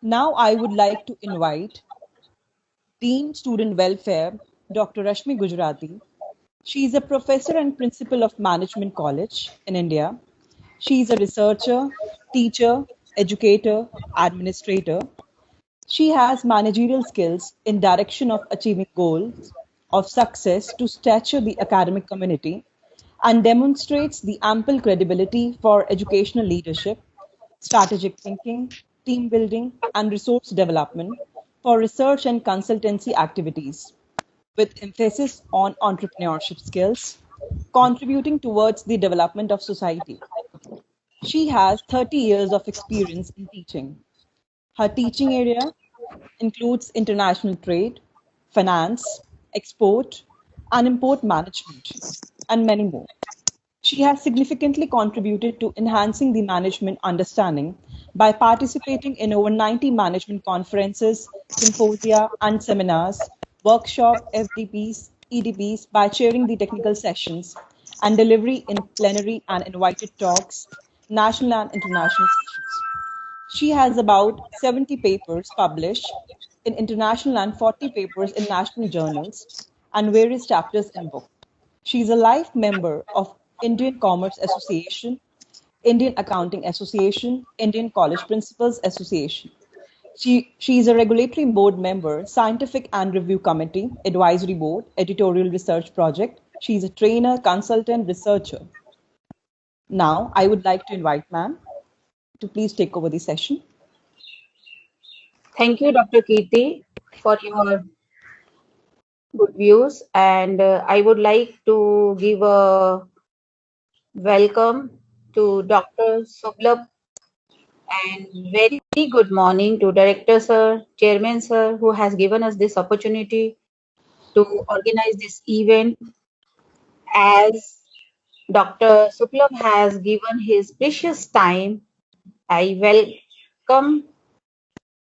Now I would like to invite Dean Student Welfare, Dr. Rashmi Gujarati. She is a professor and principal of Management College in India. She is a researcher, teacher, educator, administrator. She has managerial skills in direction of achieving goals of success to stature the academic community and demonstrates the ample credibility for educational leadership, strategic thinking, team building, and resource development for research and consultancy activities, with emphasis on entrepreneurship skills, contributing towards the development of society. She has 30 years of experience in teaching. Her teaching area includes international trade, finance, export, and import management, and many more. She has significantly contributed to enhancing the management understanding by participating in over 90 management conferences, symposia, and seminars, workshop, FDPs, EDPs, by chairing the technical sessions and delivery in plenary and invited talks, national and international sessions. She has about 70 papers published in international and 40 papers in national journals and various chapters in books. She is a life member of Indian Commerce Association, Indian Accounting Association, Indian College Principals Association. She is a regulatory board member, Scientific and Review Committee, Advisory Board, Editorial Research Project. She is a trainer, consultant, researcher. Now, I would like to invite ma'am to please take over the session. Thank you, Dr. Kirti, for your good views. And I would like to give a welcome to Dr. Sublabh and very good morning to Director Sir, Chairman Sir, who has given us this opportunity to organize this event. As Dr. Sublabh has given his precious time, I welcome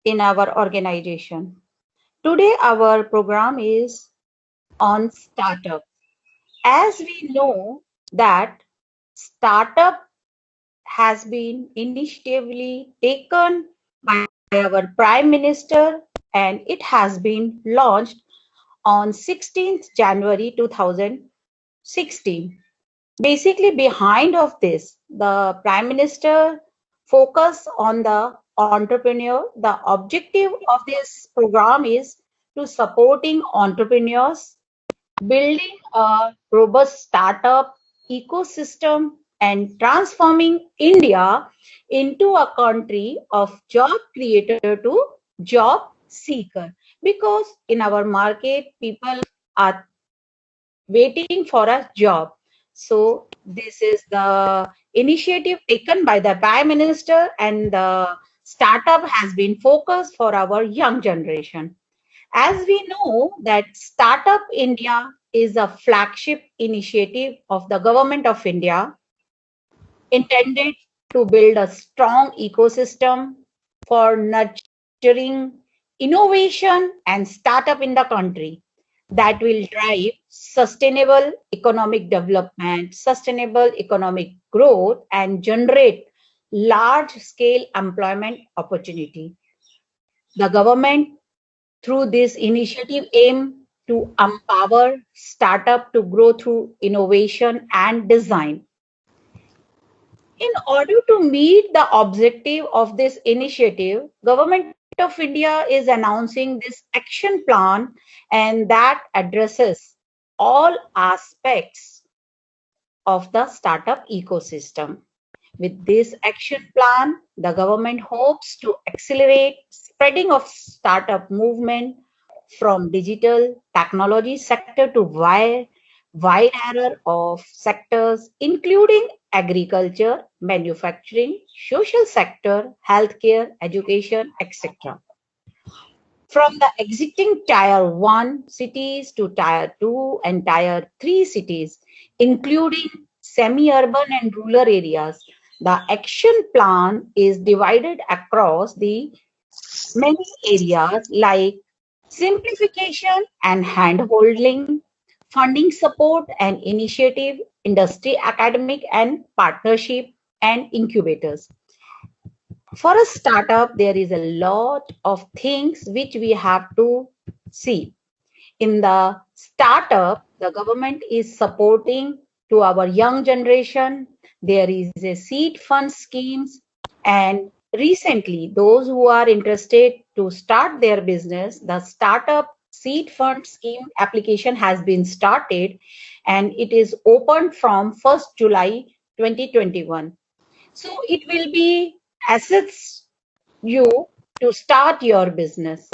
in our organization. Today, our program is on startup. As we know that startup has been initiatively taken by our Prime Minister and it has been launched on 16th January 2016. Basically, behind of this, the Prime Minister focus on the entrepreneur. The objective of this program is to supporting entrepreneurs, building a robust startup ecosystem, and transforming India into a country of job creator to job seeker. Because in our market, people are waiting for a job. So this is the initiative taken by the Prime Minister, and the startup has been focused for our young generation. As we know that Startup India is a flagship initiative of the Government of India intended to build a strong ecosystem for nurturing innovation and startup in the country that will drive sustainable economic development, sustainable economic growth, and generate large scale employment opportunity. The government through this initiative aim to empower startup to grow through innovation and design. In order to meet the objective of this initiative, Government of India is announcing this action plan, and that addresses all aspects of the startup ecosystem. With this action plan, the government hopes to accelerate spreading of startup movement from digital technology sector to wide array of sectors, including agriculture, manufacturing, social sector, healthcare, education, etc. From the existing Tier 1 cities to Tier 2 and Tier 3 cities, including semi-urban and rural areas, the action plan is divided across the many areas like simplification and hand-holding, funding support and initiative, industry, academic and partnership, and incubators. For a startup, there is a lot of things which we have to see. In the startup, the government is supporting to our young generation. There is a seed fund schemes, and recently those who are interested to start their business, the startup seed fund scheme application has been started, and it is open from 1st July 2021. So it will be assets you to start your business.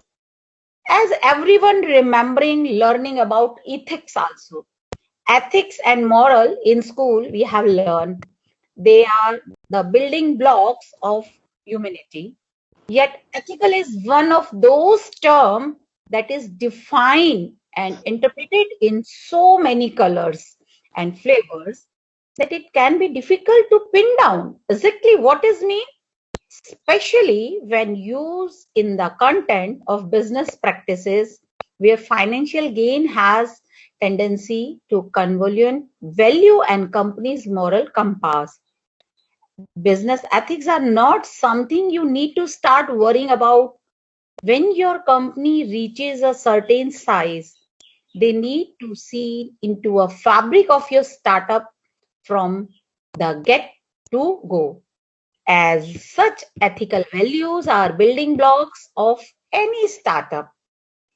As everyone remembering learning about ethics also. Ethics and moral in school we have learned. They are the building blocks of humanity. Yet ethical is one of those terms that is defined and interpreted in so many colors and flavors that it can be difficult to pin down exactly what is mean, especially when used in the content of business practices where financial gain has tendency to convolute value and company's moral compass. Business ethics are not something you need to start worrying about when your company reaches a certain size. They need to see into a fabric of your startup from the get to go. As such, ethical values are building blocks of any startup.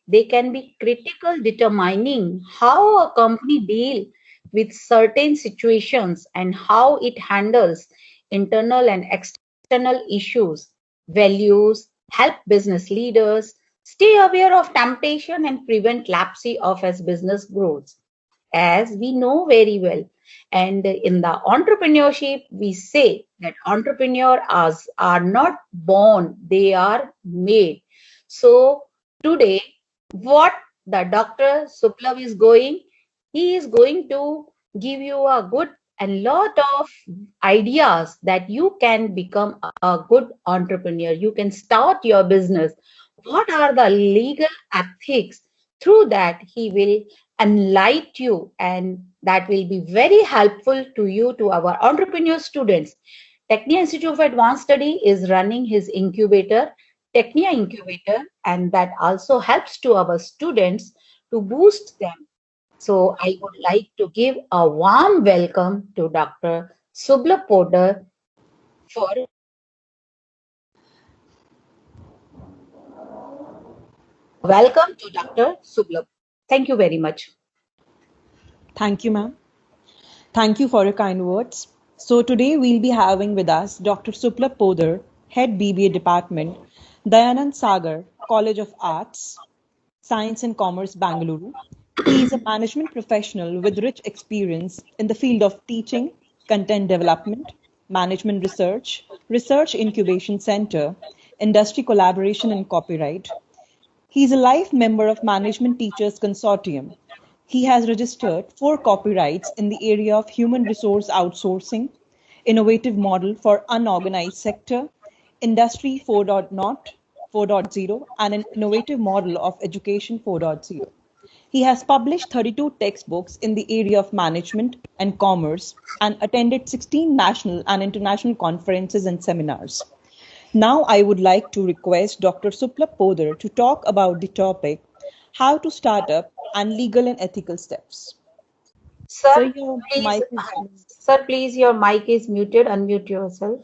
They can be critical determining how a company deals with certain situations and how it handles internal and external issues. Values help business leaders stay aware of temptation and prevent lapse of as business grows, as we know very well. And in the entrepreneurship, we say that entrepreneurs are not born, they are made. So today, what the Dr. Suplav is going, he is going to give you a good and lot of ideas that you can become a good entrepreneur. You can start your business. What are the legal ethics? Through that, he will enlighten you, and that will be very helpful to you, to our entrepreneur students. Technia Institute of Advanced Study is running his incubator, Technia Incubator, and that also helps to our students to boost them. So I would like to give a warm welcome to Dr. Subla Poddar for welcome to Dr. Subla. Thank you very much. Thank you, ma'am. Thank you for your kind words. So today we'll be having with us Dr. Suplab Podar, Head BBA Department, Dayanand Sagar, College of Arts, Science and Commerce, Bangalore. He is a management professional with rich experience in the field of teaching, content development, management research, research incubation center, industry collaboration and copyright. He is a life member of Management Teachers Consortium. He has registered 4 copyrights in the area of human resource outsourcing, innovative model for unorganized sector, Industry 4.0, 4.0, and an innovative model of education 4.0. He has published 32 textbooks in the area of management and commerce and attended 16 national and international conferences and seminars. Now I would like to request Dr. Suplab Podar to talk about the topic how to start up and legal and ethical steps. Sir, Sir, your please, mic is sir, please, your mic is muted. Unmute yourself.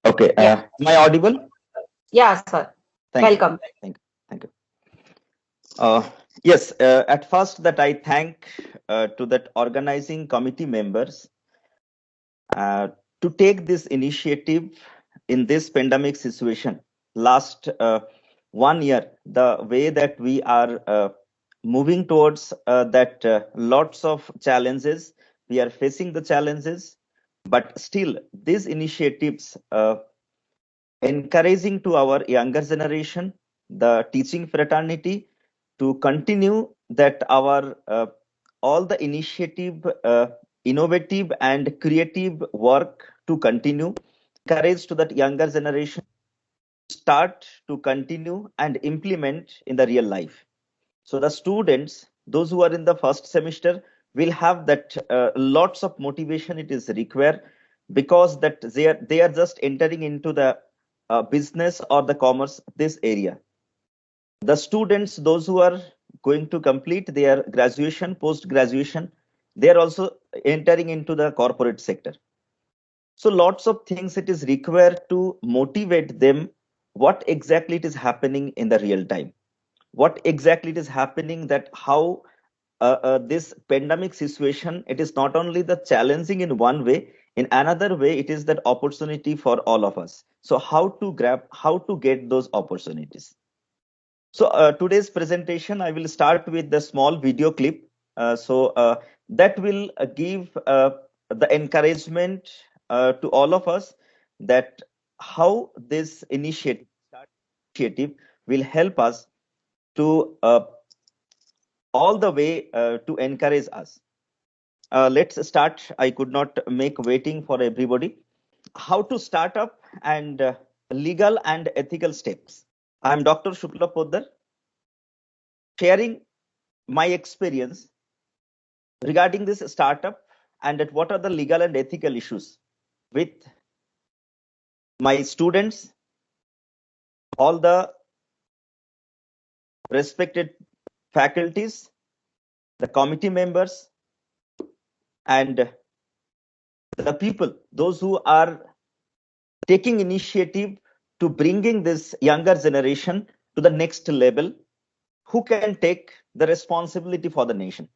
Okay, Yeah. am I audible? Yeah, sir. Thank Welcome. you. Thank you. Yes, at first that I thank to that organizing committee members to take this initiative in this pandemic situation. Last 1 year, the way that we are moving towards that lots of challenges, we are facing the challenges, but still these initiatives encouraging to our younger generation, the teaching fraternity, to continue that our all the initiative, innovative and creative work to continue, encourage to that younger generation start to continue and implement in the real life. So the students, those who are in the 1st semester, will have that lots of motivation it is required to continue, to start, to implement in the real life. So the students, those who are in the 1st semester, will have that lots of motivation it is required to continue, to start, to implement in the real life. So the students, those who are in the 1st semester, will have that lots of motivation it is required to continue, to start, to implement in the real life. because that they are just entering into the business or the commerce, this area. The students, those who are going to complete their graduation, post graduation, they are also entering into the corporate sector. So lots of things it is required to motivate them what exactly it is happening in the real time, what exactly it is happening, that how this pandemic situation, it is not only the challenging in one way, in another way it is that opportunity for all of us. So how to grab, how to get those opportunities. So today's presentation, I will start with the small video clip. That will give the encouragement to all of us, that how this initiative will help us to all the way to encourage us. Let's start. I could not make waiting for everybody. How to start up and legal and ethical steps. I am Dr. Shukla Poddar, sharing my experience regarding this startup and at what are the legal and ethical issues with my students, all the respected faculties, the committee members, and the people, those who are taking initiative to bringing this younger generation to the next level, who can take the responsibility for the nation.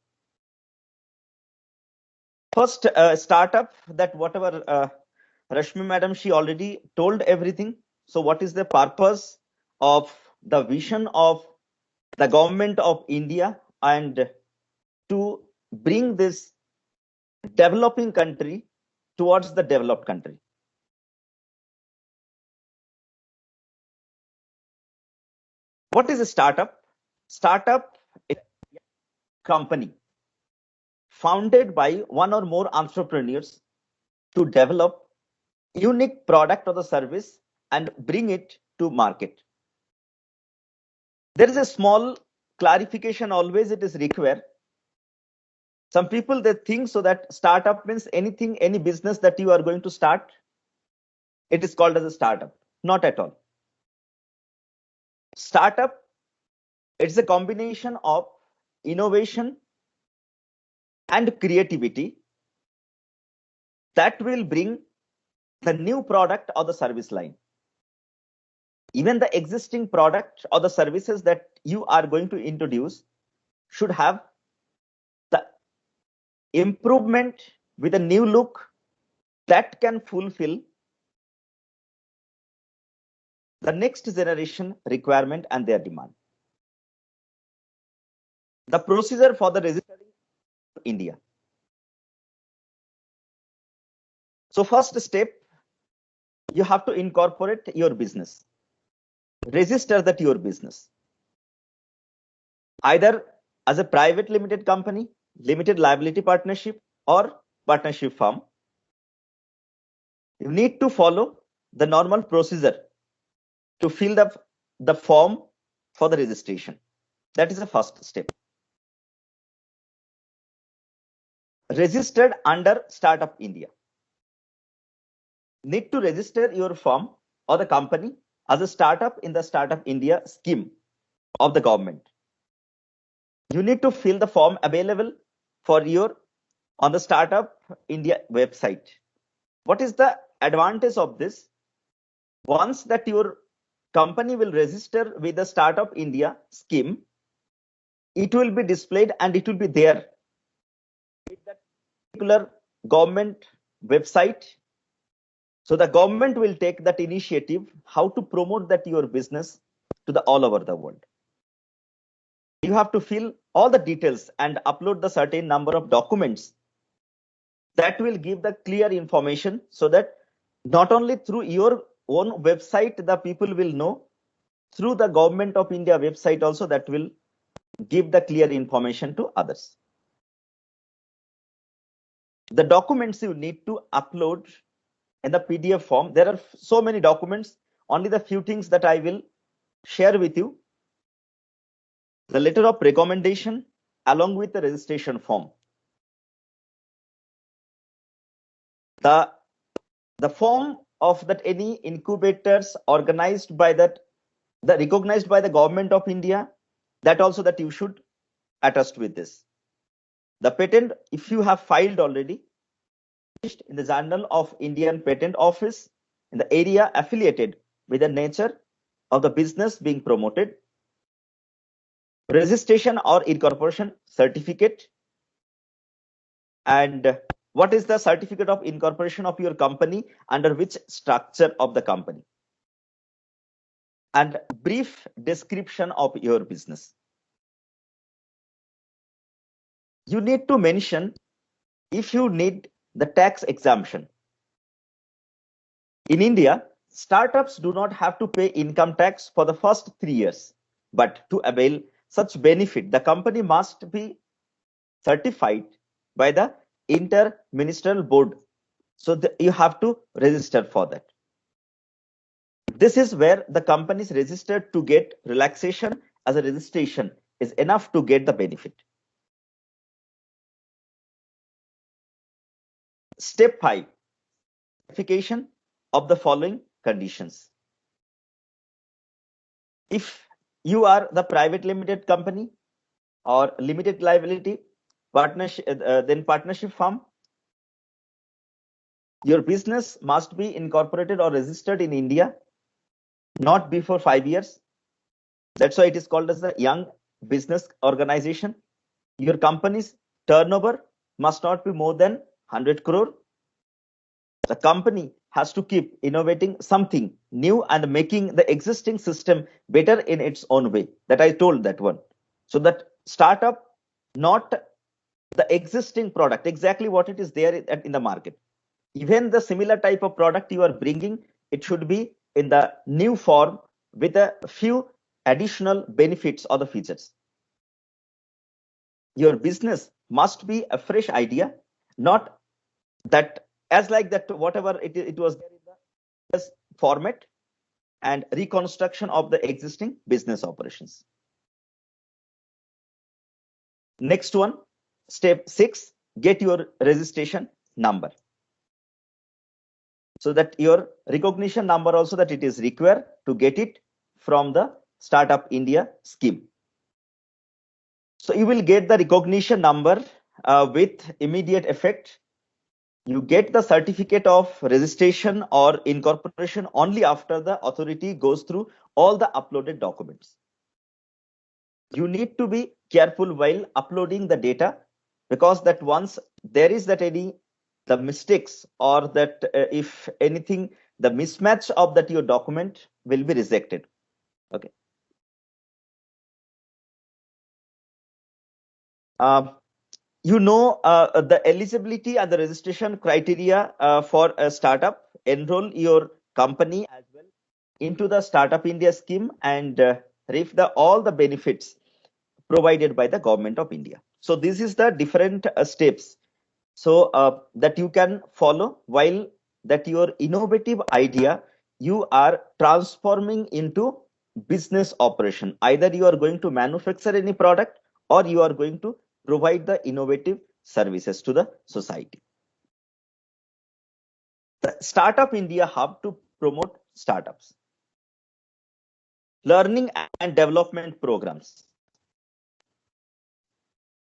First, startup, that whatever Rashmi madam, she already told everything. So what is the purpose of the vision of the government of India, and to bring this developing country towards the developed country? What is a startup? Startup is a company founded by one or more entrepreneurs to develop unique product or the service and bring it to market. There is a small clarification always it is required. Some people, they think so that startup means anything, any business that you are going to start, it is called as a startup. Not at all. Startup, it's a combination of innovation and creativity that will bring the new product or the service line. Even the existing product or the services that you are going to introduce should have the improvement with a new look that can fulfill the next generation requirement and their demand. The procedure for the registering in India. So first step, you have to incorporate your business. Register that your business. Either as a private limited company, limited liability partnership, or partnership firm. You need to follow the normal procedure to fill the form for the registration. That is the first step. Registered under Startup India. Need to register your firm or the company as a startup in the Startup India scheme of the government. You need to fill the form available for your on the Startup India website. What is the advantage of this? Once that your company will register with the Startup India scheme, it will be displayed and it will be there with that particular government website. So the government will take that initiative how to promote that your business to the all over the world. You have to fill all the details and upload the certain number of documents that will give the clear information, so that not only through your own website the people will know, through the government of India website also that will give the clear information to others. The documents you need to upload in the PDF form. There are so many documents, only the few things that I will share with you. The letter of recommendation along with the registration form. The The form of that any incubators organized by the recognized by the government of India, that also that you should attest with this. The patent, if you have filed already, in the Journal of Indian Patent Office in the area affiliated with the nature of the business being promoted, registration or incorporation certificate, and what is the certificate of incorporation of your company, under which structure of the company, and brief description of your business. You need to mention if you need the tax exemption. In India, startups do not have to pay income tax for the first 3 years, but to avail such benefit, the company must be certified by the Inter-Ministerial Board. So you have to register for that. This is where the company is registered to get relaxation as a registration is enough to get the benefit. Step 5, verification of the following conditions. If you are the private limited company or limited liability partnership, then partnership firm, your business must be incorporated or registered in India not before 5 years. That's why it is called as the young business organization. Your company's turnover must not be more than 100 crore. The company has to keep innovating something new and making the existing system better in its own way. That I told that one. So that startup, not the existing product, exactly what it is there in the market. Even the similar type of product you are bringing, it should be in the new form with a few additional benefits or the features. Your business must be a fresh idea, not that as like that whatever it was there in the format and reconstruction of the existing business operations. Next one, step 6, get your registration number. So that your recognition number also that it is required to get it from the Startup India scheme. So you will get the recognition number with immediate effect. You get the certificate of registration or incorporation only after the authority goes through all the uploaded documents. You need to be careful while uploading the data, because that once there is that any the mistakes or that if anything the mismatch of that your document will be rejected. Okay. The eligibility and the registration criteria for a startup. Enroll your company as well into the Startup India scheme and reap all the benefits provided by the government of India. So this is the different steps so that you can follow while that your innovative idea you are transforming into business operation. Either you are going to manufacture any product or you are going to provide the innovative services to the society. The Startup India Hub to promote startups. Learning and development programs.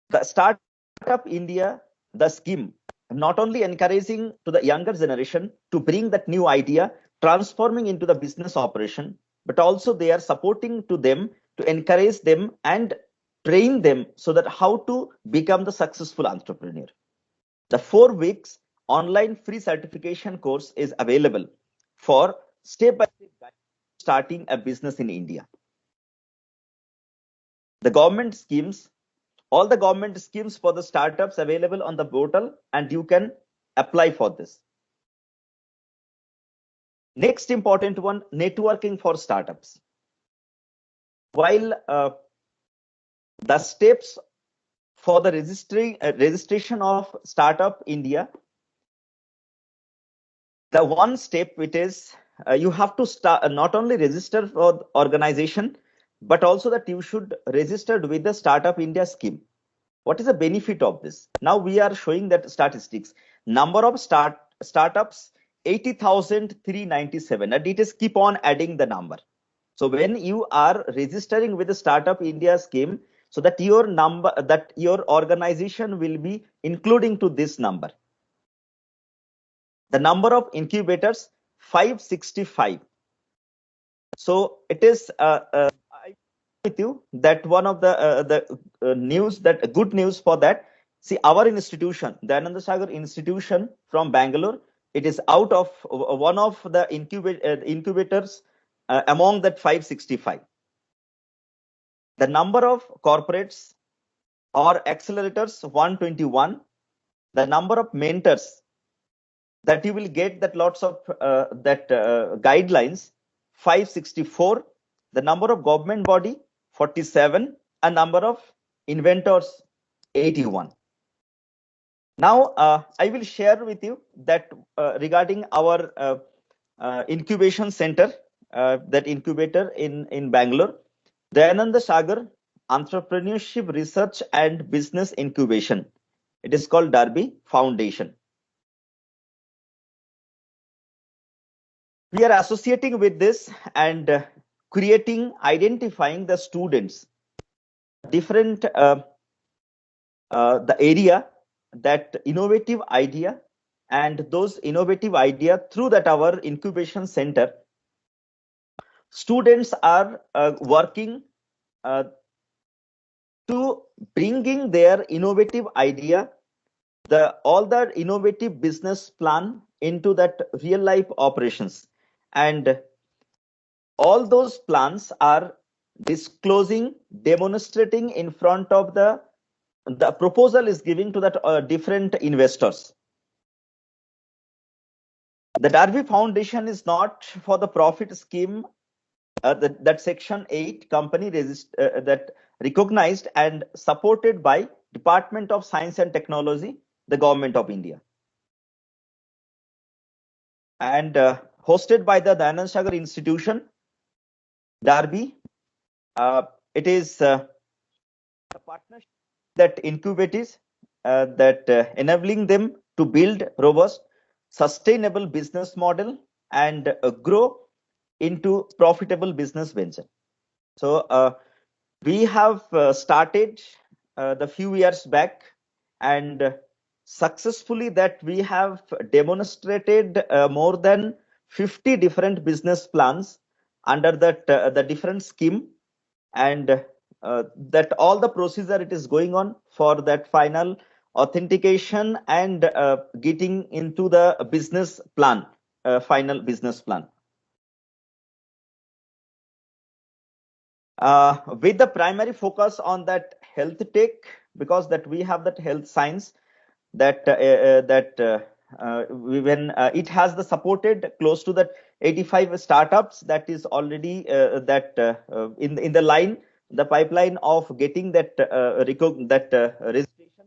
The Startup India, the scheme, not only encouraging to the younger generation to bring that new idea, transforming into the business operation, but also they are supporting to them to encourage them and train them so that how to become the successful entrepreneur. The 4 weeks online free certification course is available for step-by-step guide starting a business in India. The government schemes, all the government schemes for the startups available on the portal, and you can apply for this. Next important one, networking for startups. While the steps for the registration of Startup India, the one step which is you have to start not only register for the organization, but also that you should register with the Startup India scheme. What is the benefit of this? Now we are showing that statistics. Number of startups 80,397. And it is keep on adding the number. So when you are registering with the Startup India scheme, so that your number, that your organization will be including to this number. The number of incubators, 565. So it is I with you that one of the news, that good news for that. See, our institution, the Ananda Sagar institution from Bangalore, it is out of one of the incubators among that 565. The number of corporates or accelerators, 121. The number of mentors that you will get, that lots of guidelines, 564. The number of government body, 47. A number of inventors, 81. Now I will share with you that regarding our incubation center, that incubator in Bangalore, Dayananda Sagar Entrepreneurship Research and Business Incubation. It is called Darby Foundation. We are associating with this and identifying the students, different the area, that innovative idea, and those innovative idea through that our incubation center, students are working to bringing their innovative idea, all the innovative business plan into that real life operations, and all those plans are disclosing, demonstrating in front of the proposal is giving to that different investors. The Darby Foundation is not for the profit scheme. That Section 8 company that recognized and supported by Department of Science and Technology, the Government of India, and hosted by the Dayanand Sagar Institution, Darby. It is a partnership that incubates, enabling them to build robust, sustainable business model and grow into profitable business venture. So we have started the few years back, and successfully that we have demonstrated more than 50 different business plans under that the different scheme, and that all the procedure it is going on for that final authentication and getting into the business plan, final business plan. With the primary focus on that health tech, because that we have that health science, that when it has the supported close to that 85 startups that is already in the line, the pipeline of getting that registration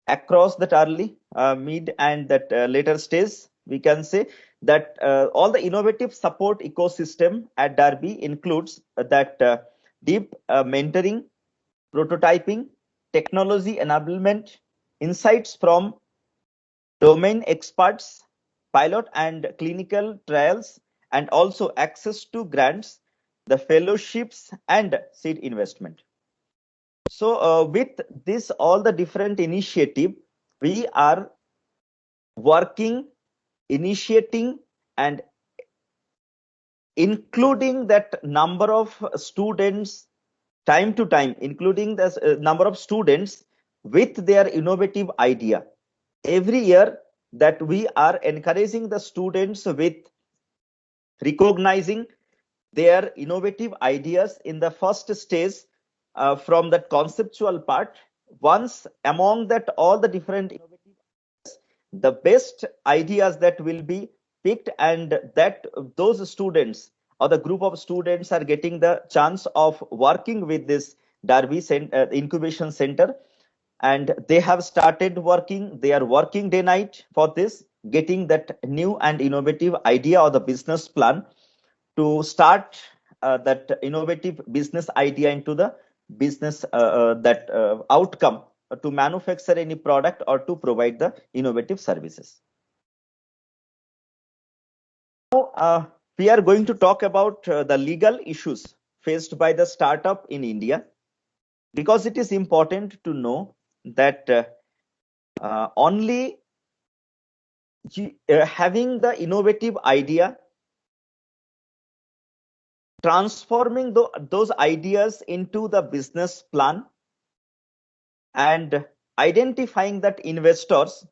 across that early, mid, and that later stage. We can say that all the innovative support ecosystem at Darby includes that deep mentoring, prototyping, technology enablement, insights from domain experts, pilot and clinical trials, and also access to grants, the fellowships, and seed investment. So with this, all the different initiative, we are working, initiating, and including that number of students time to time, including the number of students with their innovative idea. Every year that we are encouraging the students with recognizing their innovative ideas in the first stage, from that conceptual part. Once among that all the different innovative, the best ideas that will be picked, and that those students or the group of students are getting the chance of working with this Darby incubation center, and they have started working. They are working day night for this, getting that new and innovative idea or the business plan to start that innovative business idea into the business outcome, to manufacture any product or to provide the innovative services. we are going to talk about the legal issues faced by the startup in India, because it is important to know that only having the innovative idea, transforming those ideas into the business plan, and identifying that investors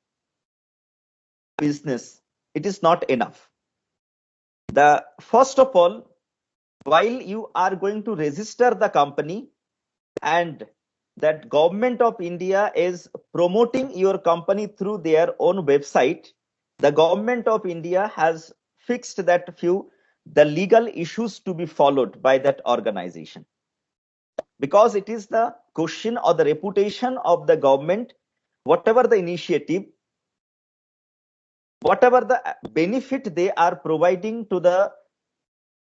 business, it is not enough. The first of all, while you are going to register the company and that government of India is promoting your company through their own website, the government of India has fixed that the legal issues to be followed by that organization, because it is the question or the reputation of the government, whatever the initiative, whatever the benefit they are providing to the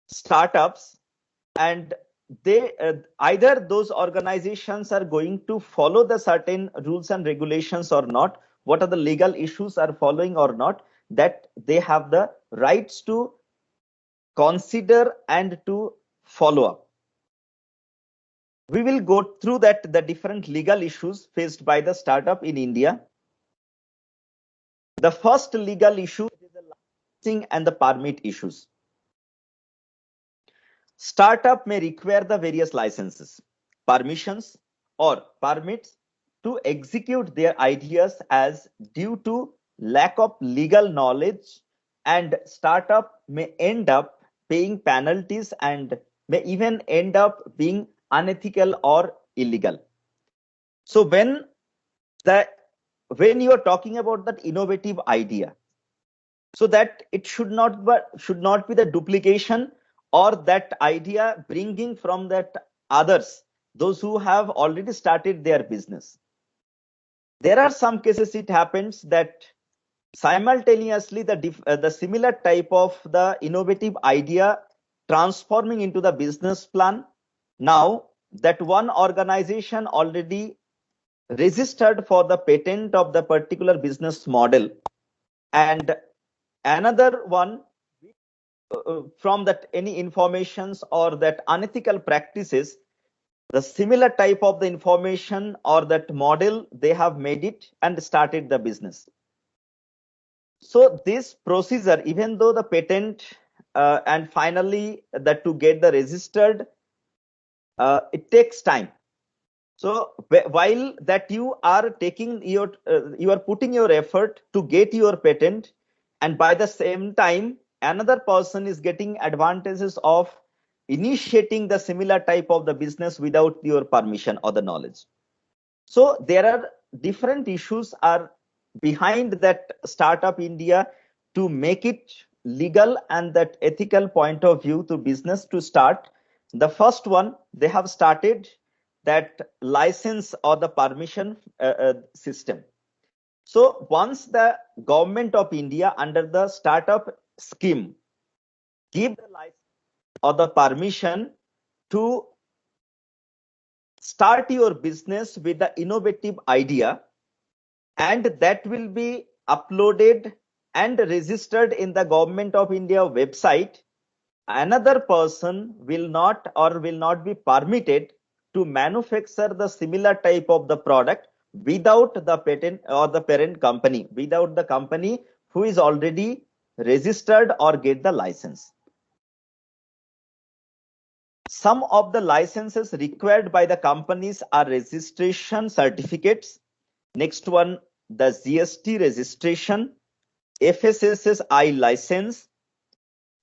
startups, and they either those organizations are going to follow the certain rules and regulations or not, what are the legal issues are following or not, that they have the rights to consider and to follow up. We will go through that the different legal issues faced by the startup in India. The first legal issue is the licensing and the permit issues. Startup may require the various licenses, permissions, or permits to execute their ideas as due to lack of legal knowledge, and startup may end up paying penalties and may even end up being unethical or illegal. So when you are talking about that innovative idea, so that it should not be the duplication or that idea bringing from that others, those who have already started their business. There are some cases it happens that simultaneously the similar type of the innovative idea transforming into the business plan. Now that one organization already registered for the patent of the particular business model, and another one from that any informations or that unethical practices, the similar type of the information or that model, they have made it and started the business. So this procedure, even though the patent and finally that to get the registered, it takes time. So while that you are taking you are putting your effort to get your patent, and by the same time another person is getting advantages of initiating the similar type of the business without your permission or the knowledge. So there are different issues are behind that startup India to make it legal and that ethical point of view to business to start. The first one, they have started that license or the permission system. So once the government of India under the startup scheme give the license or the permission to start your business with the innovative idea, and that will be uploaded and registered in the government of India website, another person will not be permitted to manufacture the similar type of the product without the patent or the parent company, without the company who is already registered or get the license. Some of the licenses required by the companies are registration certificates. Next one, the GST registration, FSSAI license,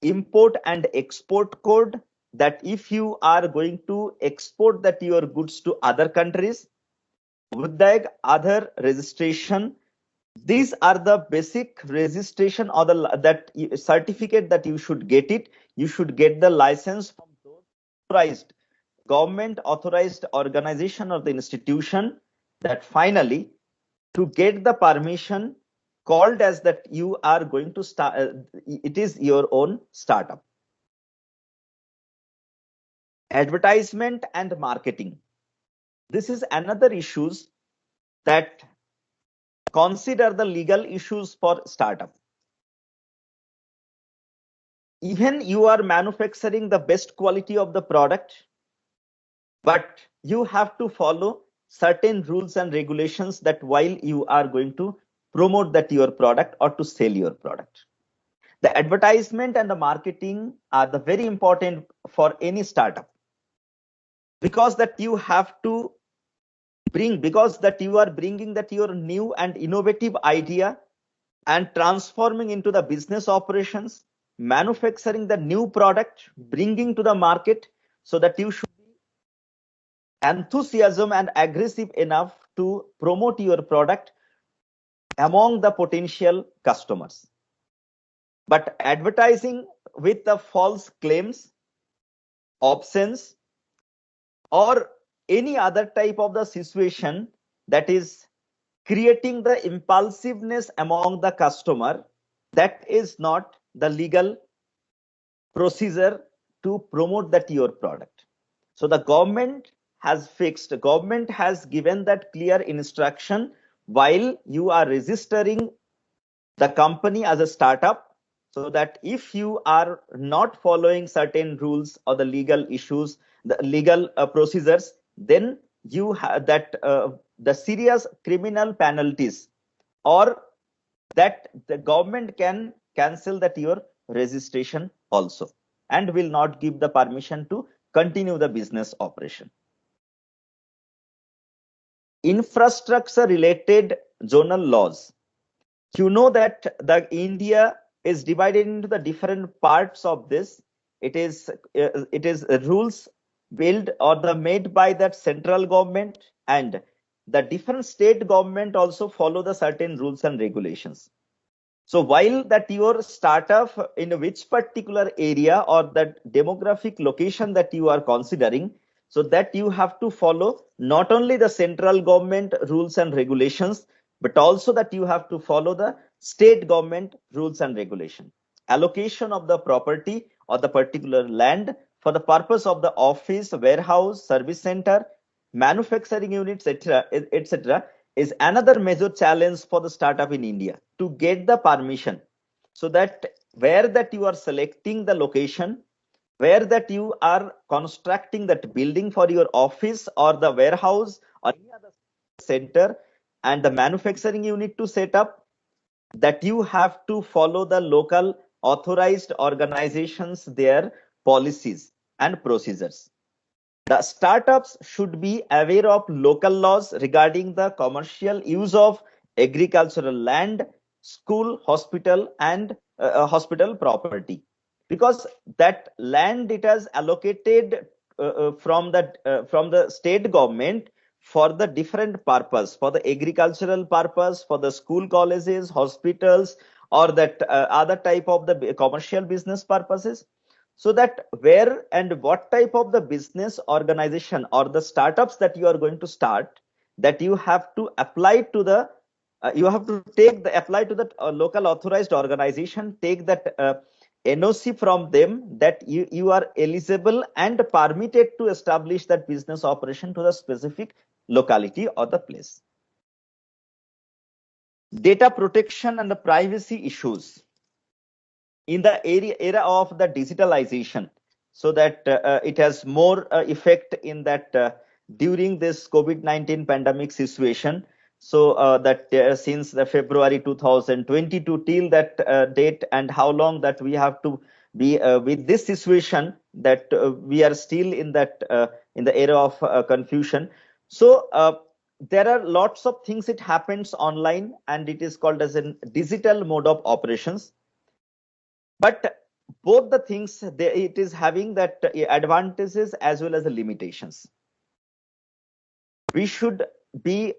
import and export code, that if you are going to export that your goods to other countries, with the other registration. These are the basic registration or that certificate that you should get it. You should get the license from those authorized government authorized organization or the institution, that finally to get the permission called as that you are going to start, it is your own startup. Advertisement and marketing, this is another issues that consider the legal issues for startup. even you are manufacturing the best quality of the product, but you have to follow certain rules and regulations that while you are going to promote that your product or to sell your product. The advertisement and the marketing are the very important for any startup, because that you have to because that you are bringing that your new and innovative idea and transforming into the business operations, manufacturing the new product, bringing to the market, so that you should be enthusiasm and aggressive enough to promote your product among the potential customers. But advertising with the false claims, options, or any other type of the situation that is creating the impulsiveness among the customer, that is not the legal procedure to promote that your product. So the government has given that clear instruction while you are registering the company as a startup, so that if you are not following certain rules or the legal issues, the legal procedures, then you have that the serious criminal penalties, or that the government can cancel that your registration also and will not give the permission to continue the business operation. Infrastructure related zonal laws. You know that the India is divided into the different parts of this. It is rules built or the made by that central government, and the different state government also follow the certain rules and regulations. So while that your startup in which particular area or that demographic location that you are considering, so that you have to follow not only the central government rules and regulations, but also that you have to follow the state government rules and regulation. Allocation of the property or the particular land for the purpose of the office, warehouse, service center, manufacturing units, etc., is another major challenge for the startup in India to get the permission, so that where that you are selecting the location, where that you are constructing that building for your office or the warehouse or any other center and the manufacturing unit to set up, that you have to follow the local authorized organizations, their policies and procedures. The startups should be aware of local laws regarding the commercial use of agricultural land, school, hospital, and hospital property, because that land it has allocated from the state government for the different purpose, for the agricultural purpose, for the school, colleges, hospitals, or that other type of the commercial business purposes. So that where and what type of the business organization or the startups that you are going to start, that you have to apply to the you have to take the apply to the local authorized organization, take that NOC from them, that you are eligible and permitted to establish that business operation to the specific locality or the place. Data protection and the privacy issues in the era of the digitalization, so that it has more effect in that during this COVID-19 pandemic situation. So that since the February 2022 till that date, and how long that we have to be with this situation, that we are still in that in the era of confusion. So there are lots of things it happens online, and it is called as a digital mode of operations. But both the things, it is having that advantages as well as the limitations. We should be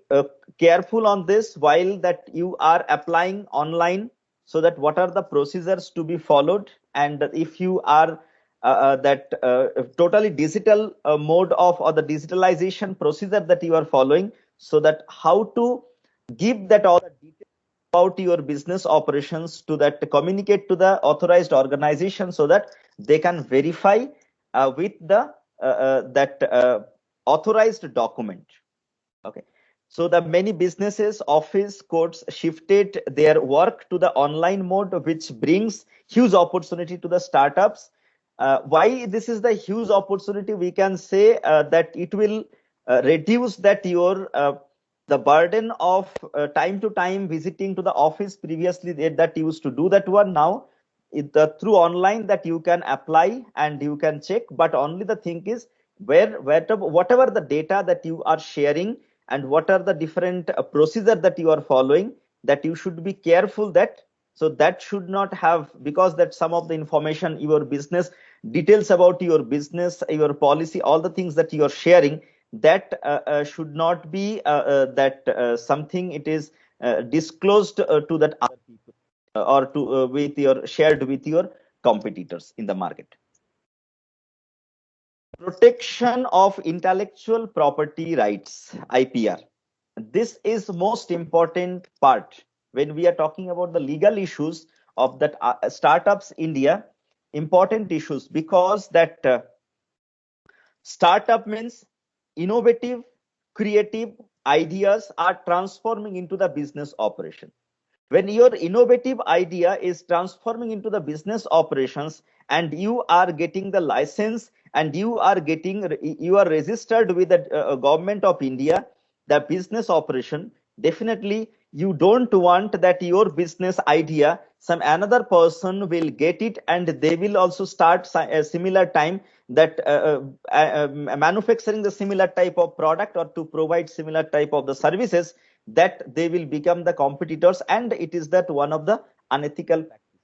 careful on this while that you are applying online, so that what are the procedures to be followed, and if you are that totally digital mode of or the digitalization procedure that you are following, so that how to give that all the details about your business operations to that communicate to the authorized organization, so that they can verify with the that authorized document. Okay, So the many businesses, office, courts shifted their work to the online mode, which brings huge opportunity to the startups. Why this is the huge opportunity? We can say that it will reduce that your the burden of time to time visiting to the office. Previously that used to do that one. Now through online that you can apply and you can check. But only the thing is whatever the data that you are sharing and what are the different procedure that you are following, that you should be careful that, so that should not have, because that some of the information, your business details about your business, your policy, all the things that you are sharing, that should not be that something it is disclosed to that other people or to with your shared with your competitors in the market. Protection of intellectual property rights, IPR. This is most important part when we are talking about the legal issues of that startups India. Important issues, because that startup means innovative, creative ideas are transforming into the business operation. When your innovative idea is transforming into the business operations and you are getting the license and you are registered with the government of India, the business operation, definitely you don't want that your business idea some another person will get it and they will also start a similar time that manufacturing the similar type of product or to provide similar type of the services, that they will become the competitors, and it is that one of the unethical practices.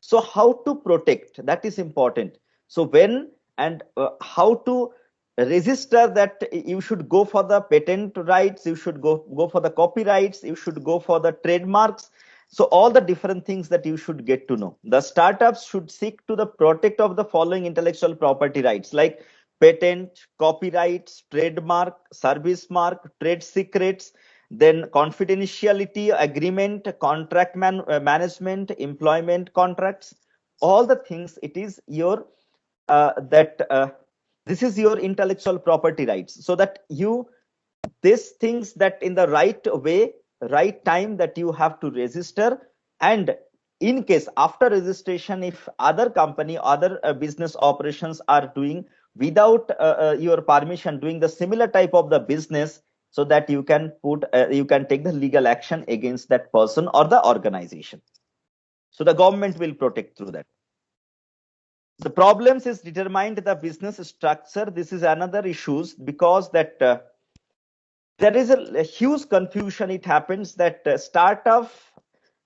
So how to protect, that is important. So when and how to register, that you should go for the patent rights, you should go for the copyrights, you should go for the trademarks. So all the different things that you should get to know. The startups should seek to the protect of the following intellectual property rights, like patent, copyrights, trademark, service mark, trade secrets, then confidentiality agreement, contract management, employment contracts, all the things. It is your that this is your intellectual property rights, so that you these things that in the right way, right time, that you have to register. And in case after registration, if other company, other business operations are doing without your permission, doing the similar type of the business, so that you can you can take the legal action against that person or the organization. So the government will protect through that. The problems is determined the business structure. This is another issues, because that there is a huge confusion. It happens that startup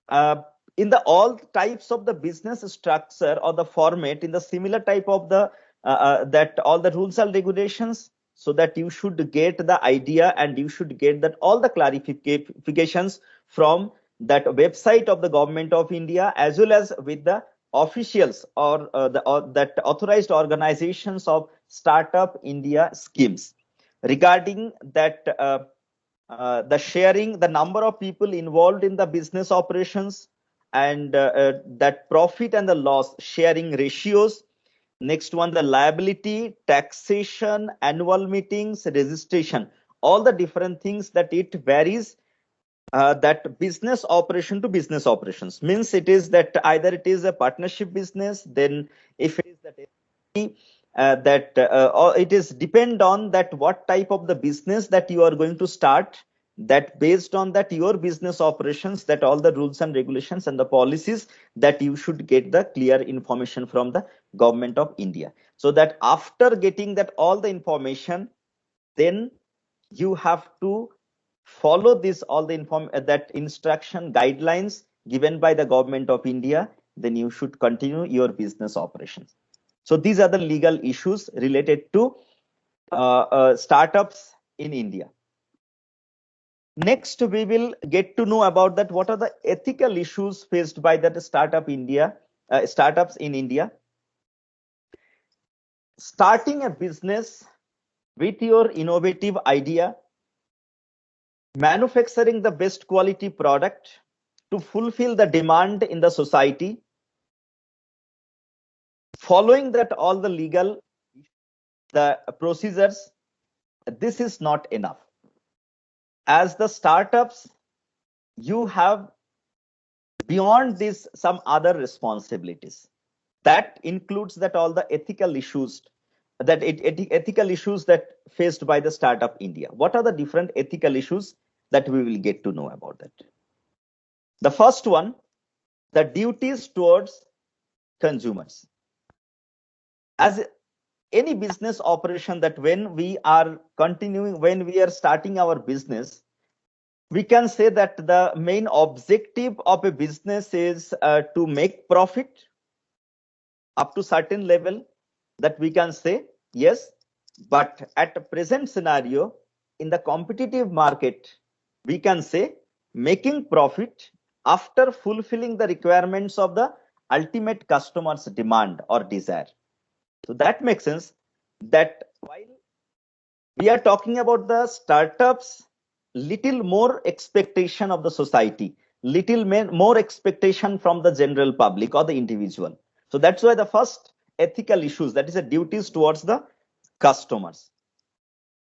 uh, in the all types of the business structure or the format in the similar type of the that all the rules and regulations, so that you should get the idea and you should get that all the clarifications from that website of the government of India, as well as with the officials or that authorized organizations of startup India schemes regarding that the sharing, the number of people involved in the business operations, and that profit and the loss sharing ratios. Next one, the liability, taxation, annual meetings, registration, all the different things that it varies. That business operation to business operations means it is that either it is a partnership business, then if it is that or it is depend on that what type of the business that you are going to start, that based on that your business operations, that all the rules and regulations and the policies, that you should get the clear information from the government of India. So that after getting that all the information, then you have to follow this all the that instruction guidelines given by the government of India, then you should continue your business operations. So these are the legal issues related to startups in India. Next, we will get to know about that what are the ethical issues faced by that startups in India. Starting a business with your innovative idea, manufacturing the best quality product to fulfill the demand in the society, following that all the legal the procedures, this is not enough. as the startups, you have beyond this some other responsibilities. That includes that all the ethical issues ethical issues that faced by the startup India. What are the different ethical issues that we will get to know about that? The first one, the duties towards consumers. As any business operation, that when we are starting our business, we can say that the main objective of a business is to make profit up to certain level, that we can say yes. But at the present scenario, in the competitive market, we can say making profit after fulfilling the requirements of the ultimate customer's demand or desire. So that makes sense, that while we are talking about the startups, little more expectation of the society, little more expectation from the general public or the individual. So that's why the first ethical issues, that is the duties towards the customers.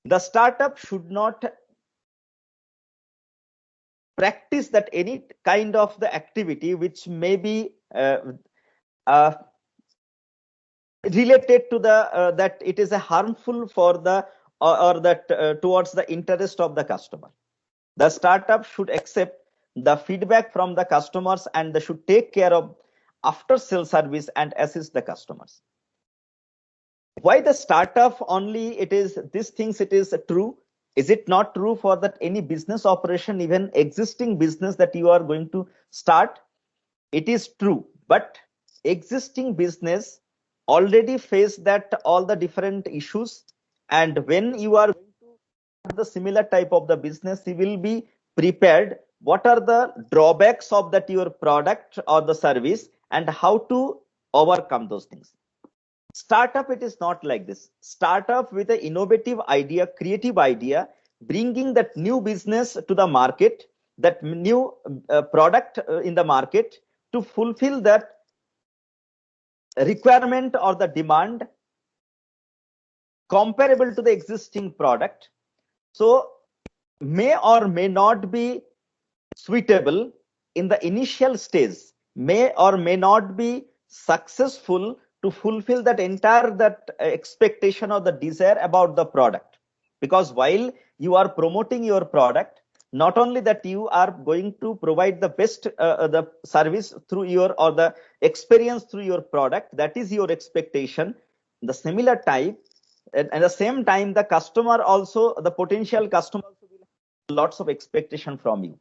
The startup should not practice that any kind of the activity which may be related to the that it is a harmful for the or that towards the interest of the customer. The startup should accept the feedback from the customers, and they should take care of after sale service and assist the customers. Why the startup only it is these things it is true? Is it not true for that any business operation, even existing business that you are going to start? It is true, but existing business already face that all the different issues, and when you are going to start the similar type of the business, you will be prepared what are the drawbacks of that your product or the service and how to overcome those things. Startup, it is not like this. Startup with an innovative idea, creative idea, bringing that new business to the market, that new product in the market to fulfill that requirement or the demand comparable to the existing product. So may or may not be suitable in the initial stage, may or may not be successful to fulfill that entire expectation or the desire about the product. Because while you are promoting your product, not only that you are going to provide the best the service through your or the experience through your product, that is your expectation. The similar type, at the same time, the customer also, the potential customer will have lots of expectation from you.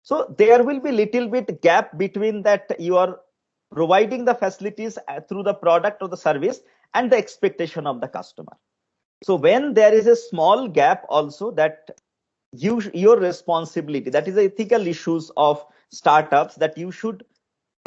So there will be little bit gap between that you are providing the facilities through the product or the service and the expectation of the customer. So when there is a small gap also, that your responsibility, that is the ethical issues of startups, that you should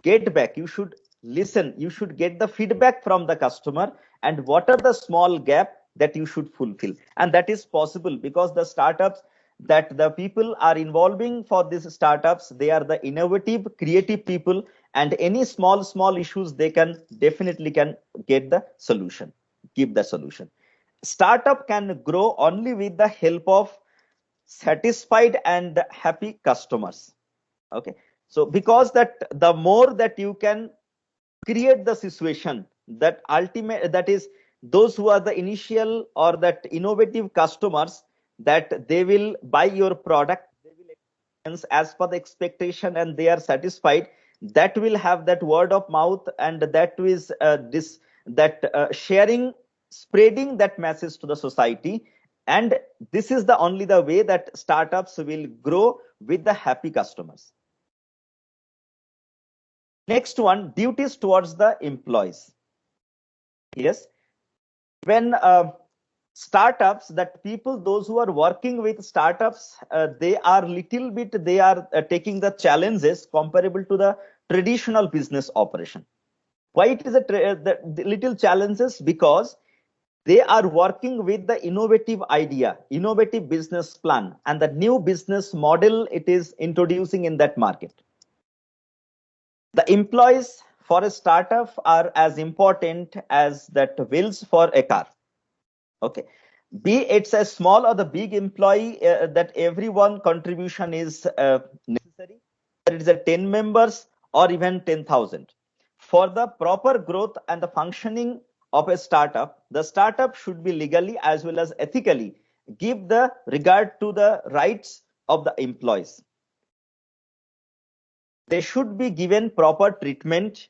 get back, you should listen, you should get the feedback from the customer, and what are the small gap that you should fulfill. And that is possible because the startups that the people are involving for these startups, they are the innovative, creative people, and any small issues they can definitely can get the solution, give the solution. Startup can grow only with the help of satisfied and happy customers. Okay, so because that the more that you can create the situation that ultimate, that is those who are the initial or that innovative customers, that they will buy your product, they will experience as per the expectation and they are satisfied, that will have that word of mouth, and that is sharing, spreading that message to the society. And this is the only the way that startups will grow with the happy customers. Next one, duties towards the employees. Yes, when startups, that people, those who are working with startups, they are little bit, they are taking the challenges comparable to the traditional business operation. Why it is the little challenges? Because they are working with the innovative idea, innovative business plan, and the new business model it is introducing in that market. The employees for a startup are as important as that wheels for a car. Okay, be it's a small or the big employee, that everyone contribution is necessary. Whether it is a 10 members or even 10,000. For the proper growth and the functioning of a startup, the startup should be legally as well as ethically give the regard to the rights of the employees. They should be given proper treatment,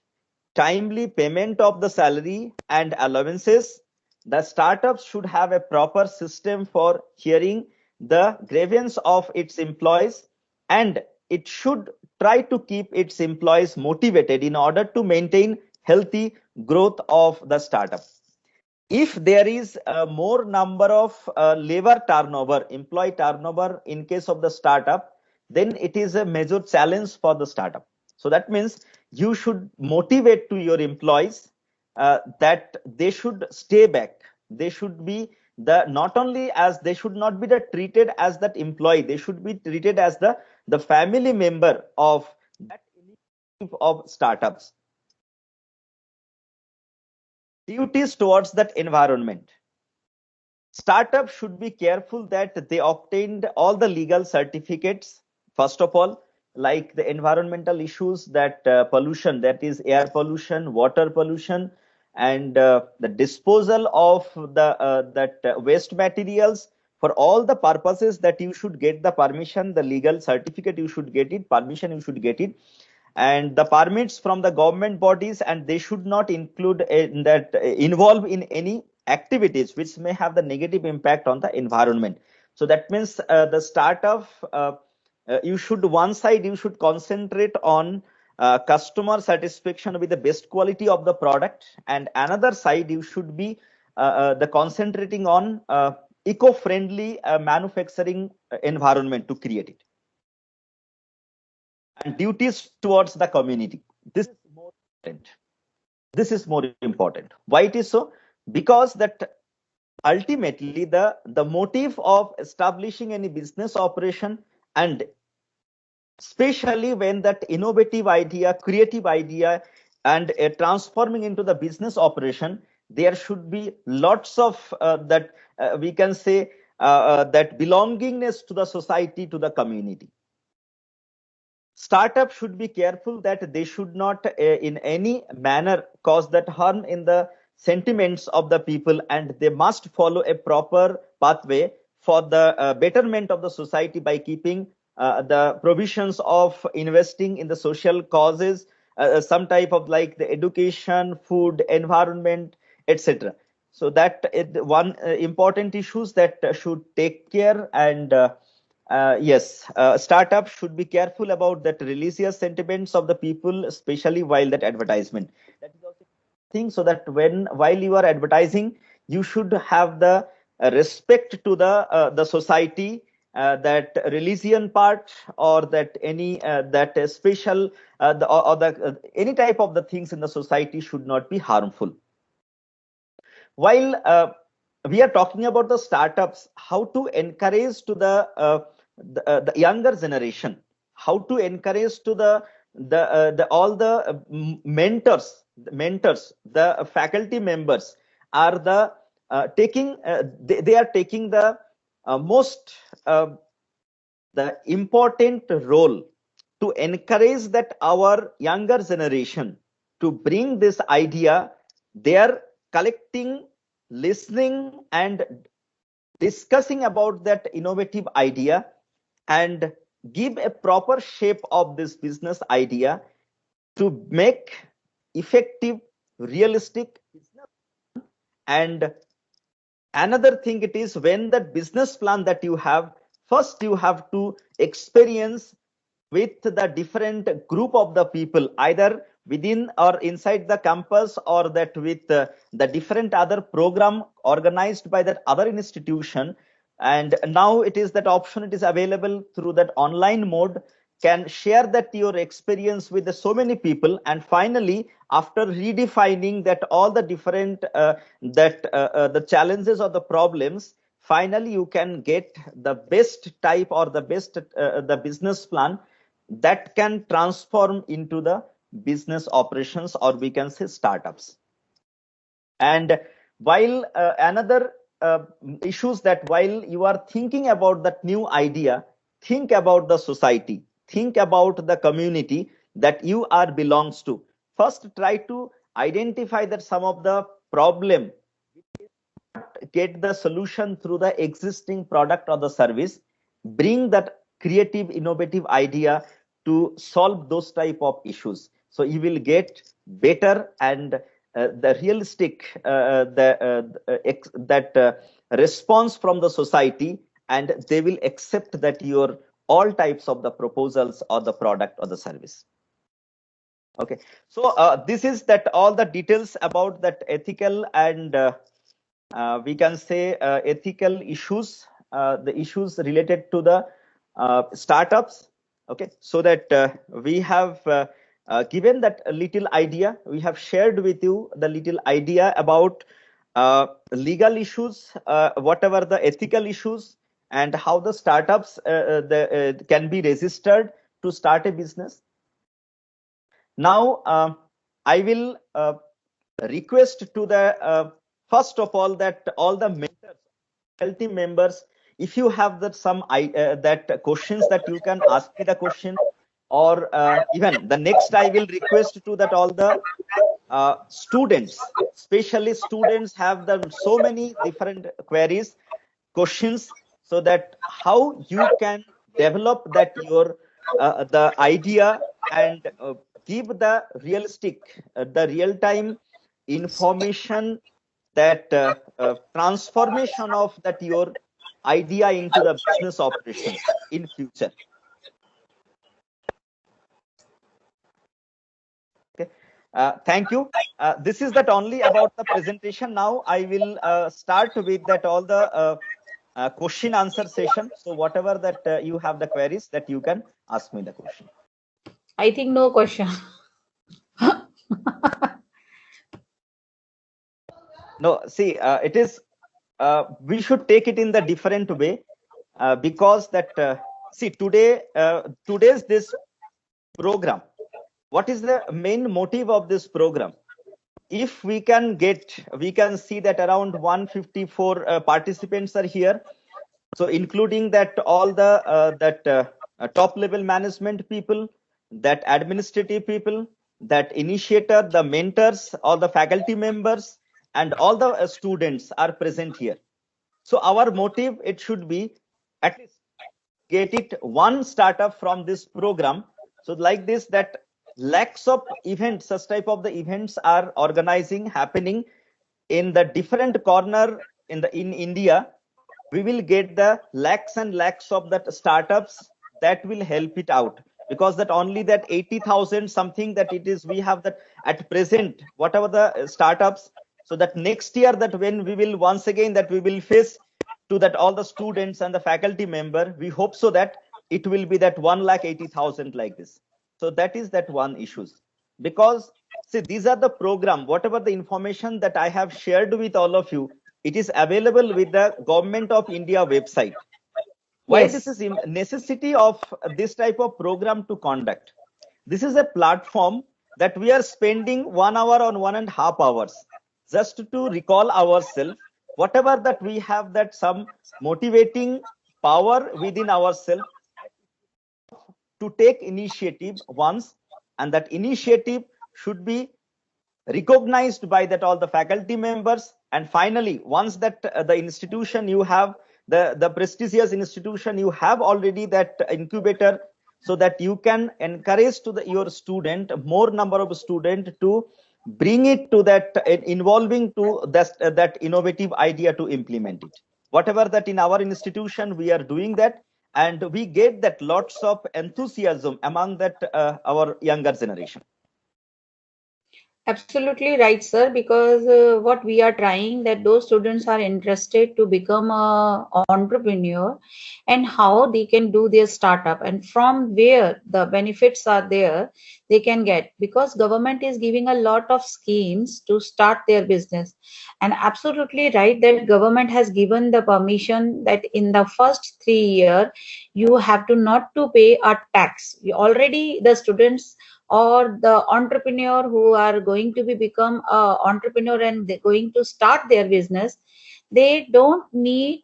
timely payment of the salary and allowances. The startups should have a proper system for hearing the grievance of its employees, and it should try to keep its employees motivated in order to maintain healthy growth of the startup. If there is a more number of labor turnover, employee turnover in case of the startup, then it is a major challenge for the startup. So that means you should motivate to your employees that they should stay back. They should be not only as they should not be treated as that employee, they should be treated as the family member of that initiative of startups. Duties towards that environment. Startups should be careful that they obtained all the legal certificates, first of all, like the environmental issues, that pollution, that is air pollution, water pollution, and the disposal of that waste materials. For all the purposes that you should get the permission, the legal certificate you should get it, permission you should get it, and the permits from the government bodies, and they should not include involve in any activities which may have the negative impact on the environment. So that means the startup, you should, one side you should concentrate on customer satisfaction with the best quality of the product, and another side you should be the concentrating on eco-friendly manufacturing environment to create it. And duties towards the community. This is more important. This is more important. Why it is so? Because that ultimately the motive of establishing any business operation, and especially when that innovative idea, creative idea, and transforming into the business operation, there should be lots of that we can say that belongingness to the society, to the community. Startup should be careful that they should not in any manner cause that harm in the sentiments of the people, and they must follow a proper pathway for the betterment of the society by keeping the provisions of investing in the social causes, some type of like the education, food, environment, etc. So that one important issues that should take care. And yes, startups should be careful about that religious sentiments of the people, especially while that advertisement. That is also a thing, so that while you are advertising, you should have the respect to the society, that religion part, or that any that special or the any type of the things in the society should not be harmful. While we are talking about the startups, how to encourage to the younger generation, how to encourage to the all the mentors, the faculty members are the taking they are taking the most the important role to encourage that our younger generation to bring this idea. They are collecting, listening, and discussing about that innovative idea, and give a proper shape of this business idea to make effective, realistic business. And another thing it is, when that business plan that you have, first you have to experience with the different group of the people, either within or inside the campus, or that with the different other program organized by that other institution. And now it is that option, it is available through that online mode, can share that your experience with so many people. And finally, after redefining that all the different the challenges or the problems, finally you can get the best type or the best the business plan that can transform into the business operations, or we can say startups. And while another issues that while you are thinking about that new idea, think about the society, think about the community that you are belongs to. First, try to identify that some of the problem, get the solution through the existing product or the service, bring that creative innovative idea to solve those type of issues, so you will get better and the realistic response from the society, and they will accept that your all types of the proposals or the product or the service. Okay, so this is that all the details about that ethical and we can say ethical issues, the issues related to the startups. Okay, so that we have given that a little idea, we have shared with you the little idea about legal issues, whatever the ethical issues, and how the startups can be registered to start a business. Now I will request to the first of all that all the mentors, faculty members, if you have that some that questions that you can ask me the question, or even the next I will request to that all the students, especially students, have them so many different queries, questions, so that how you can develop that your the idea and give the realistic, the real time information, that transformation of that your idea into the business operations in future. Okay, thank you. This is that only about the presentation. Now I will start with that all the question answer session. So whatever that you have the queries, that you can ask me the question. I think no question. No, see, it is we should take it in the different way, because that see today today's this program, what is the main motive of this program? If we can get, we can see that around 154 participants are here, so including that all the top level management people, that administrative people, that initiator, the mentors, all the faculty members, and all the students are present here. So our motive, it should be at least get it one startup from this program. So like this, that lakhs of events, such type of the events are organizing, happening in the different corner in India. We will get the lakhs and lakhs of that startups that will help it out, because that only that 80,000 something that it is, we have that at present, whatever the startups. So that next year, that when we will once again that we will face to that all the students and the faculty member, we hope so that it will be that 1,80,000 like this. So that is that one issues, because see, these are the program, whatever the information that I have shared with all of you, it is available with the Government of India website. Why Yes. this is necessity of this type of program to conduct? This is a platform that we are spending 1 hour on 1.5 hours just to recall ourselves, whatever that we have, that some motivating power within ourselves to take initiative once, and that initiative should be recognized by that all the faculty members. And finally, once that the institution you have, the prestigious institution you have already, that incubator, so that you can encourage to your student, more number of student, to bring it to that involving to that innovative idea to implement it. Whatever that in our institution we are doing that, and we get that lots of enthusiasm among that our younger generation. Absolutely right, sir, because what we are trying, that those students are interested to become a entrepreneur, and how they can do their startup, and from where the benefits are there they can get, because government is giving a lot of schemes to start their business. And absolutely right that government has given the permission that in the first 3 year you have to not to pay a tax. Already the students or the entrepreneur who are going to become a entrepreneur and they're going to start their business, they don't need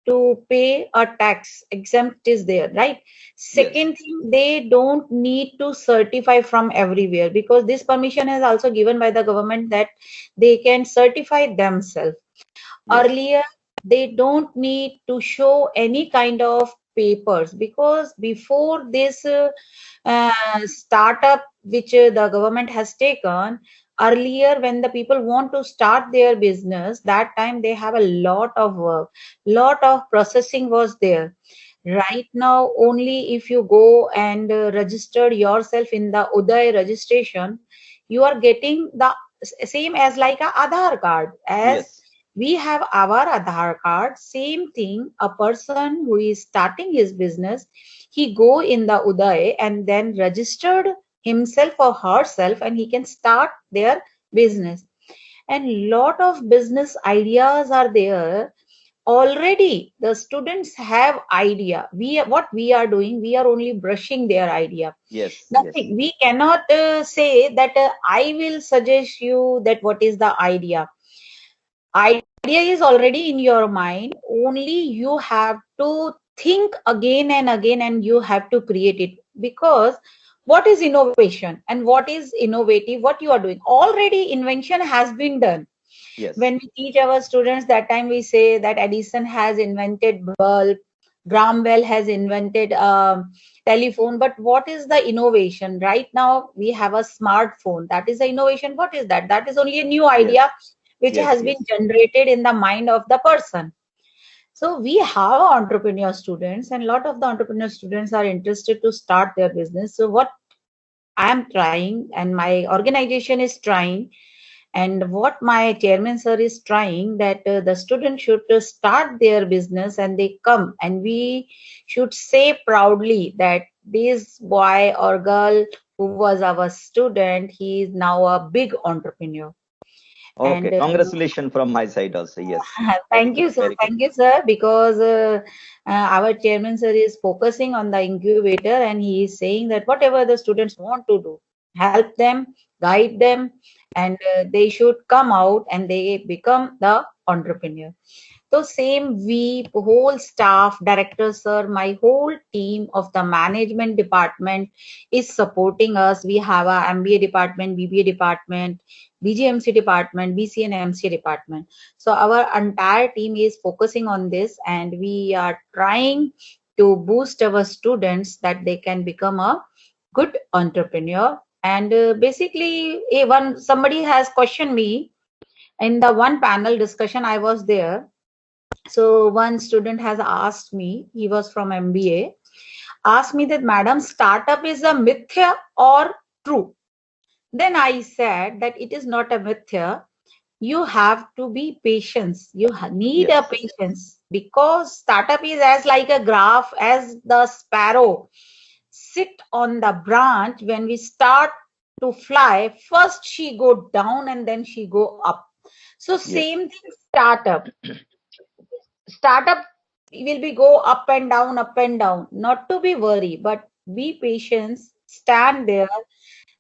to pay a tax. Exempt is there, right? Second thing, they don't need to certify from everywhere, because this permission is also given by the government that they can certify themselves. Yes. Earlier, they don't need to show any kind of papers, because before this startup which the government has taken, earlier when the people want to start their business, that time they have a lot of work, lot of processing was there. Right now, only if you go and register yourself in the Uday registration, you are getting the same as like a Aadhaar card. As Yes. we have our Aadhaar card, same thing, a person who is starting his business, he go in the Uday and then registered himself or herself, and he can start their business. And lot of business ideas are there already. The students have idea. What we are doing, we are only brushing their idea. Yes. Nothing. We cannot say that I will suggest you that what is the idea. Idea is already in your mind. Only you have to think again and again, and you have to create it. Because what is innovation and what is innovative, what you are doing, already invention has been done. Yes. When we teach our students, that time we say that Edison has invented bulb, Graham Bell has invented telephone. But what is the innovation? Right now we have a smartphone. That is the innovation. What is that? That is only a new Yes. idea which Yes. has Yes. been generated in the mind of the person. So we have entrepreneur students, and a lot of the entrepreneur students are interested to start their business. So what I am trying, and my organization is trying, and what my chairman sir is trying, that the students should start their business and they come, and we should say proudly that this boy or girl who was our student, he is now a big entrepreneur. Okay. And Congratulations from my side also. Yes. Very thank good. you, sir. Very good. Thank you, sir. Because our chairman, sir, is focusing on the incubator, and he is saying that whatever the students want to do, help them, guide them, and they should come out and they become the entrepreneur. So same, we whole staff, directors, sir, my whole team of the management department is supporting us. We have a MBA department, BBA department, BGMC department, BC and MCA department. So our entire team is focusing on this, and we are trying to boost our students that they can become a good entrepreneur. And basically, somebody has questioned me in the one panel discussion I was there. So one student has asked me, he was from MBA, asked me that, Madam, startup is a mithya or true? Then I said that it is not a mithya. You have to be patient. You need a Yes. patience, because startup is as like a graph, as the sparrow sit on the branch. When we start to fly, first she go down and then she go up. So Yes. same thing, startup will be go up and down, up and down. Not to be worry, but be patient, stand there,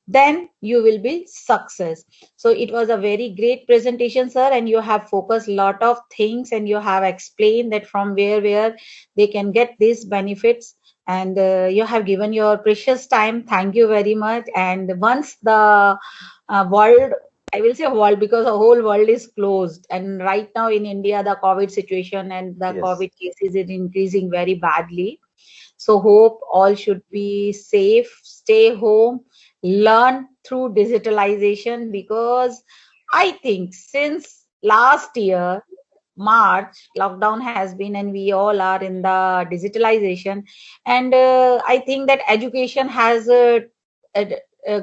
then you will be success. So it was a very great presentation, sir, and you have focused lot of things, and you have explained that from where they can get these benefits, and you have given your precious time. Thank you very much. And once the world, I will say world, because the whole world is closed, and right now in India the COVID situation and the Yes. COVID cases is increasing very badly. So hope all should be safe, stay home, learn through digitalization, because I think since last year, March, lockdown has been, and we all are in the digitalization. And I think that education has uh,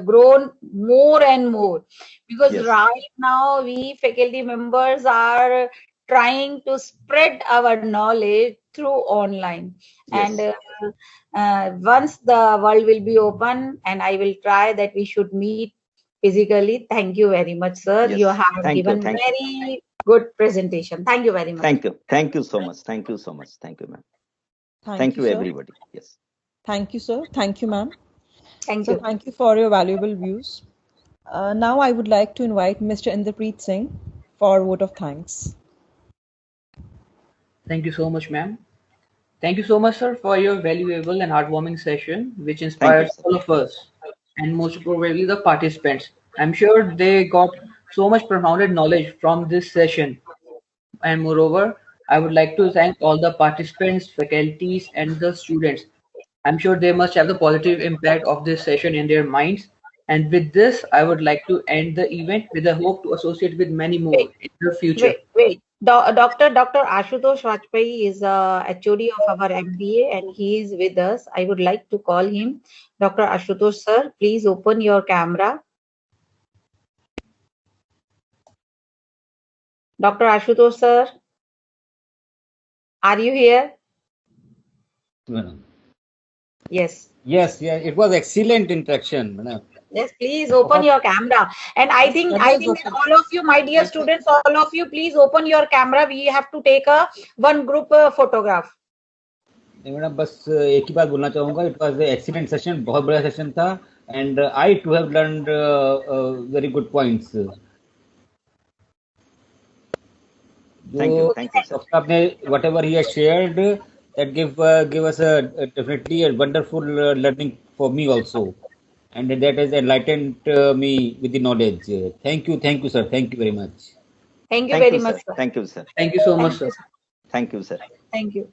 grown more and more, because Yes. right now we faculty members are trying to spread our knowledge through online. And Yes. once the world will be open, and I will try that we should meet physically. Thank you very much, sir. You Yes. have Thank you. given Thank you. very good presentation. Thank you very much. Thank you. Thank you so much. Thank you so much. Thank you, ma'am. Thank Thank you, you, sir. everybody. Yes. Thank you, sir. Thank you, ma'am. Thank So you. thank you for your valuable views. Now I would like to invite Mr. Inderpreet Singh for a vote of thanks. Thank you so much, ma'am. Thank you so much, sir, for your valuable and heartwarming session, which inspires sir. all of us, and most probably the participants. I'm sure they got so much profounded knowledge from this session. And moreover, I would like to thank all the participants, faculties, and the students. I'm sure they must have the positive impact of this session in their minds. And with this, I would like to end the event with a hope to associate with many more Wait, in the future. wait. Dr. Ashutosh Vajpayee is a HOD of our MBA and he is with us. I would like to call him. Dr. Ashutosh sir, please open your camera. Dr. Ashutosh sir, are you here? Madam. Yes. Yes, it was excellent interaction, madam. Yes, please open your camera. And I think that all of you, my dear students, all of you, please open your camera. We have to take a one group photograph. नहीं madam बस एक ही बात बोलना चाहूँगा it was excellent session बहुत बड़ा session था and I too have learned very good points Thank you, sir. आपने whatever he has shared that give us a definitely a wonderful learning for me also and that has enlightened me with the knowledge. Thank you sir, thank you very much. Thank you very much, sir. Thank you, sir. Thank you so much, sir. Thank you, sir. Thank you.